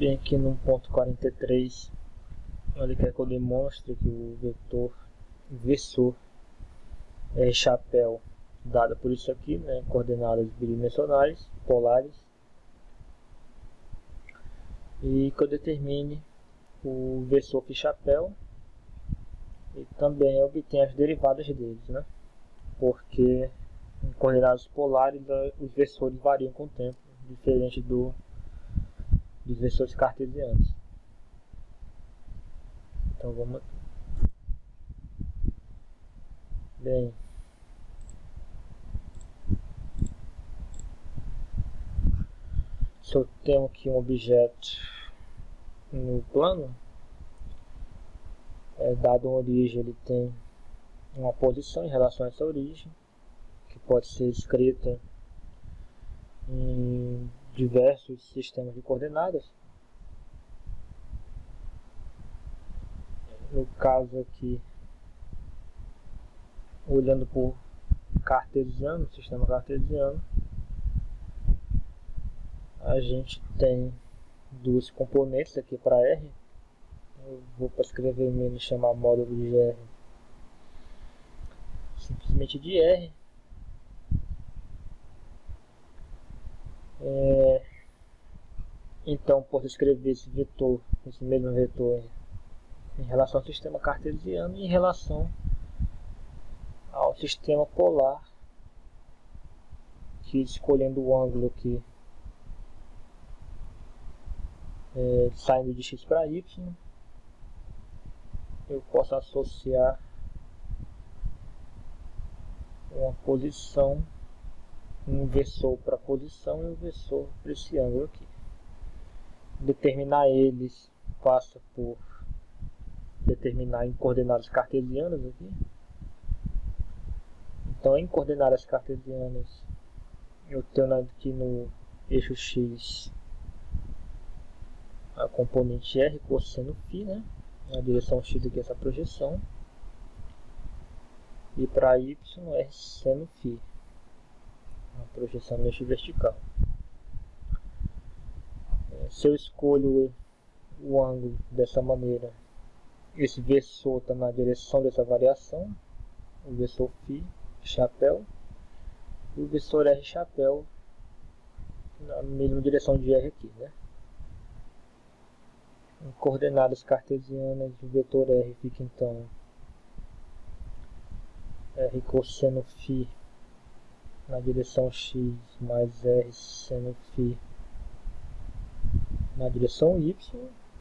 Bem, aqui no ponto 43, ele quer que eu demonstre que o versor chapéu, dado por isso aqui, né, coordenadas bidimensionais, polares, e que eu determine o versor chapéu e também obtenha as derivadas deles, né, porque em coordenadas polares os versores variam com o tempo, diferente dos versores cartesianos. Então vamos aqui. Bem, se eu tenho aqui um objeto no plano, dado uma origem, ele tem uma posição em relação a essa origem, que pode ser escrita em diversos sistemas de coordenadas. No caso aqui, olhando por cartesiano, sistema cartesiano, a gente tem duas componentes aqui para R. Eu vou para escrever mesmo chamar módulo de R simplesmente de R. Então posso escrever esse mesmo vetor em relação ao sistema cartesiano e em relação ao sistema polar, que escolhendo o ângulo aqui saindo de x para y, eu posso associar uma posição, um versor para a posição e um versor para esse ângulo aqui. Determinar eles passa por determinar em coordenadas cartesianas aqui. Então, em coordenadas cartesianas, eu tenho aqui no eixo x a componente r cosseno φ, né? Na direção x aqui essa projeção, e para y r seno φ, a projeção no eixo vertical. Se eu escolho o ângulo dessa maneira, esse versor está na direção dessa variação, o versor φ chapéu, e o versor r chapéu na mesma direção de r aqui, né? Em coordenadas cartesianas, o vetor r fica então r cosseno φ na direção x mais r seno φ na direção y.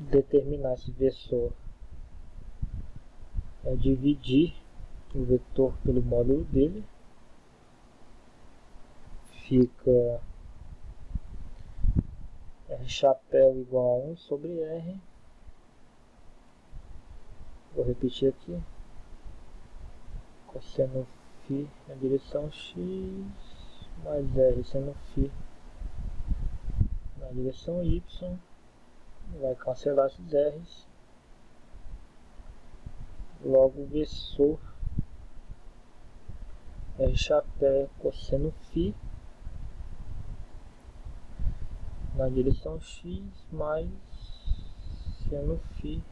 Determinar esse versor é dividir o vetor pelo módulo dele, fica r chapéu igual a 1 sobre r. Vou repetir aqui, cosseno φ na direção x mais r seno φ na direção y, vai cancelar esses r's, logo o versor r chapéu cosseno φ na direção x mais seno φ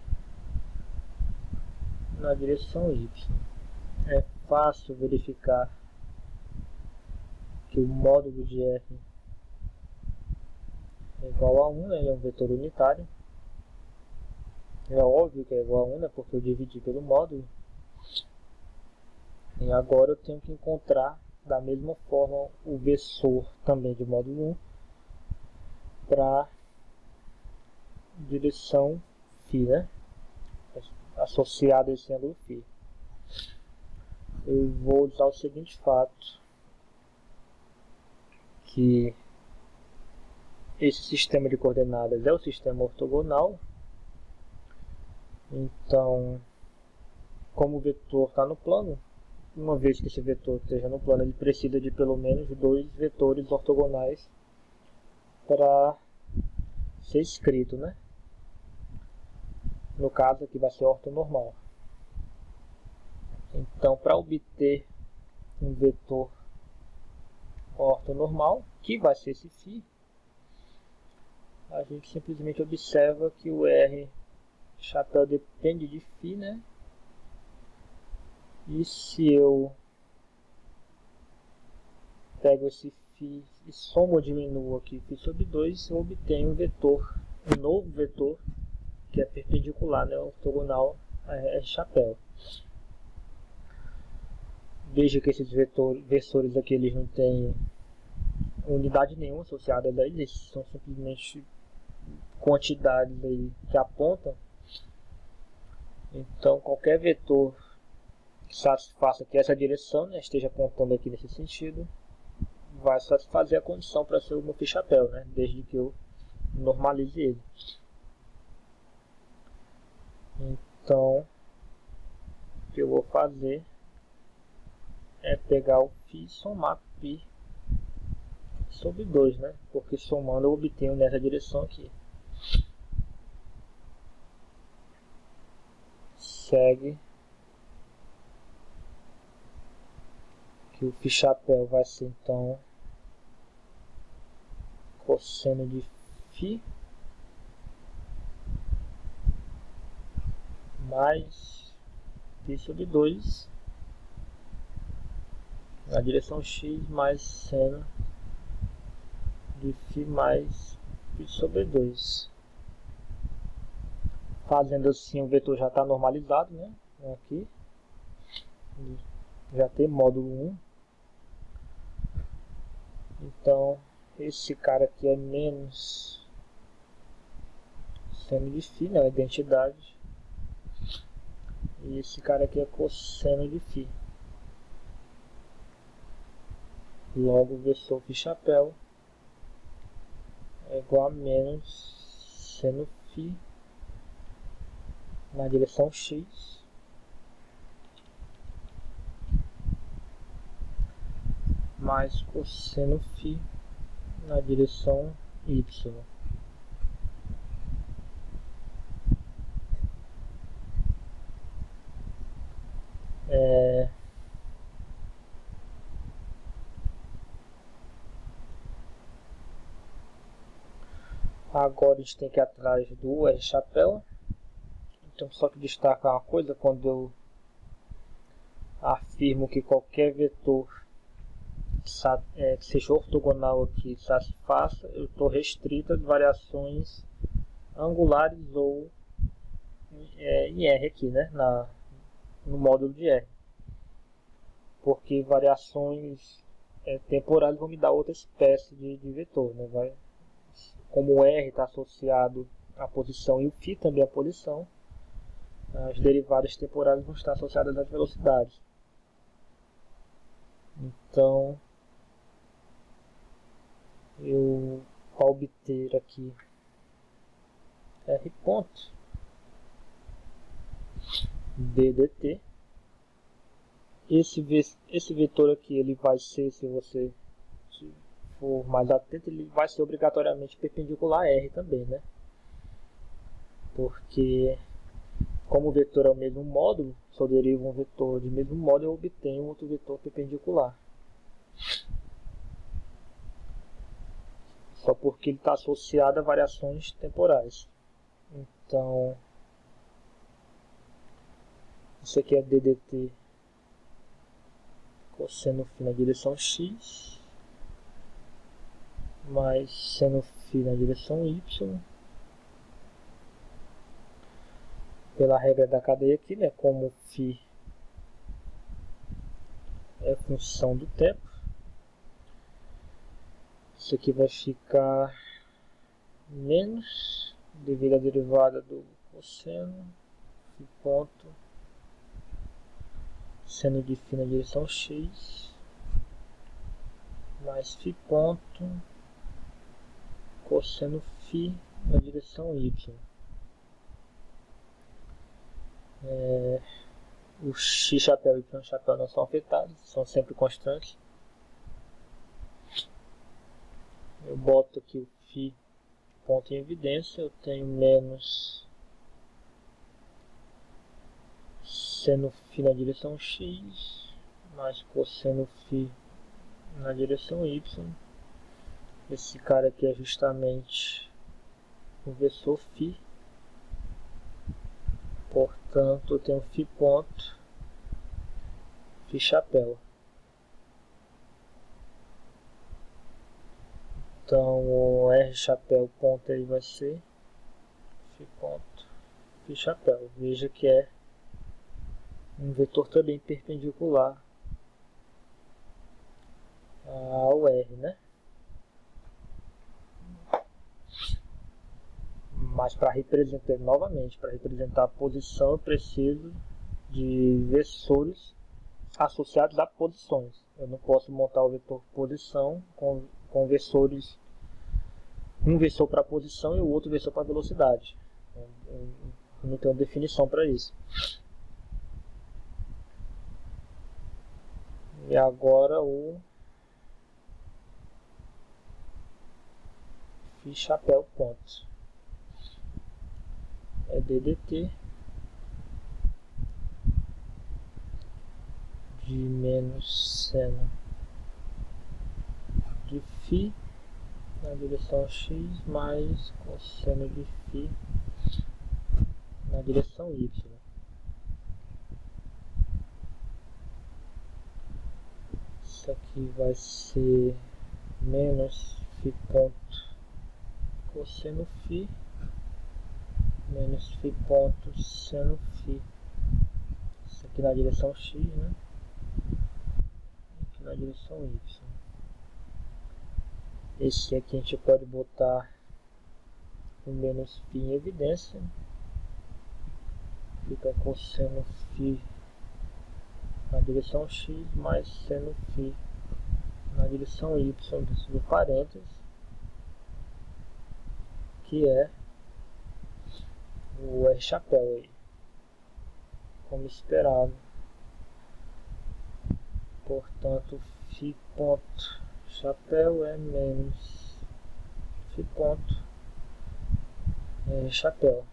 na direção y. É fácil verificar que o módulo de r é igual a 1, né? Ele é um vetor unitário. É óbvio que é igual a 1, né? Porque eu dividi pelo módulo. E agora eu tenho que encontrar da mesma forma o versor também de módulo 1 para direção φ, né? Associado a esse ângulo φ. Eu vou usar o seguinte fato, que esse sistema de coordenadas é o sistema ortogonal. Então, como o vetor está no plano, uma vez que esse vetor esteja no plano, ele precisa de pelo menos dois vetores ortogonais para ser escrito, né? No caso aqui vai ser ortonormal. Então, para obter um vetor ortonormal, que vai ser esse φ, a gente simplesmente observa que o R chapéu depende de φ, né? E se eu pego esse φ e somo ou diminuo aqui φ sobre 2, eu obtenho um novo vetor, que é perpendicular, né, ortogonal a R chapéu. Veja que esses versores aqui eles não têm unidade nenhuma associada a eles, são simplesmente quantidades aí que apontam. Então qualquer vetor que satisfaça aqui essa direção, né, esteja apontando aqui nesse sentido, vai satisfazer a condição para ser o meu φ-chapéu, né, desde que eu normalize ele. Então o que eu vou fazer é pegar o φ e somar π sobre 2, né? Porque somando eu obtenho nessa direção aqui. Segue que o φ-chapéu vai ser então cosseno de φ mais π sobre 2 na direção x mais seno de φ mais π sobre 2. Fazendo assim, o vetor já está normalizado, né? Aqui já tem módulo 1. Então esse cara aqui é menos seno de φ, né? A identidade. E esse cara aqui é cosseno de φ. Logo o vetor φ-chapéu é igual a menos seno φ na direção x mais cosseno φ na direção y. Agora a gente tem que ir atrás do R chapéu. Então só que destacar uma coisa, quando eu afirmo que qualquer vetor que seja ortogonal aqui satisfaça, eu estou restrito a variações angulares ou em R aqui, né? No módulo de R. Porque variações temporais vão me dar outra espécie de vetor, né? Como o R está associado à posição e o φ também à posição, as derivadas temporais vão estar associadas às velocidades. Então, eu vou obter aqui R ponto d dt. Esse vetor aqui ele vai ser, se você for mais atento, ele vai ser obrigatoriamente perpendicular a R também, né? Porque como o vetor é o mesmo módulo, se eu derivo um vetor de mesmo módulo, eu obtenho outro vetor perpendicular. Só porque ele está associado a variações temporais. Então, isso aqui é ddt cosseno φ na direção x mais seno φ na direção y, pela regra da cadeia aqui, né? Como φ é função do tempo, isso aqui vai ficar menos devido à derivada do cosseno φ ponto seno de φ na direção x mais φ ponto cosseno φ na direção y. O x chapéu e o y chapéu não são afetados, são sempre constantes. Eu boto aqui o φ ponto em evidência, eu tenho menos seno φ na direção x mais cosseno φ na direção y. Esse cara aqui é justamente o versor φ. Portanto, eu tenho φ ponto, φ chapéu. Então, o R chapéu ponto aí vai ser φ ponto, φ chapéu. Veja que é um vetor também perpendicular ao R, né? Mas para representar, novamente, para representar a posição, eu preciso de versores associados a posições. Eu não posso montar o vetor posição com versores, um versor para posição e o outro versor para velocidade. Eu não tenho definição para isso. E agora o φ chapéu ponto é DDT de menos seno de φ na direção x mais cosseno de φ na direção y. Isso aqui vai ser menos φ ponto cosseno φ menos φ ponto seno φ. Isso aqui na direção x, né? Aqui na direção y. Esse aqui a gente pode botar o menos φ em evidência. Fica cosseno φ na direção x mais seno φ na direção y dentro do parênteses, que é o R chapéu aí, como esperado. Portanto, φ ponto chapéu é menos φ ponto R chapéu.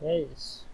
É isso.